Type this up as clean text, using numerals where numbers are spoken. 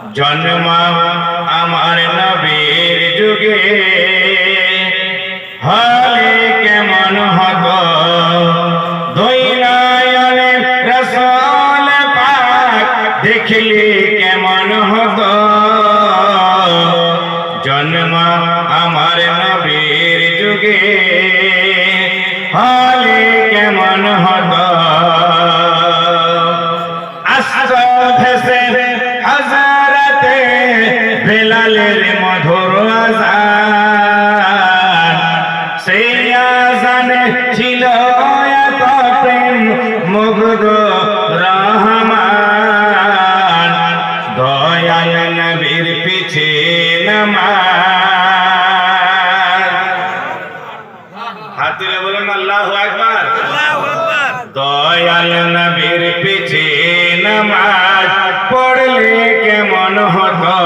জন্ম আমার নবীর যুগে হলে কেমন হতো দুই নয়নে রাসূল পাক দেখলে কেমন হতো জন্ম আমার নবীর যুগে হলে কেমন হতো আস্তে ভেসে হযরতে বেলালের মধুর আযান সেই আযানে ছিল এত প্রেম মুগ্ধ রহমান দয়াল নবীর পিছে নামাজ হাত তুলে বলুন আল্লাহু আকবার দয়াল নবীর পিছে নামাজ পড়লে কেমন হতো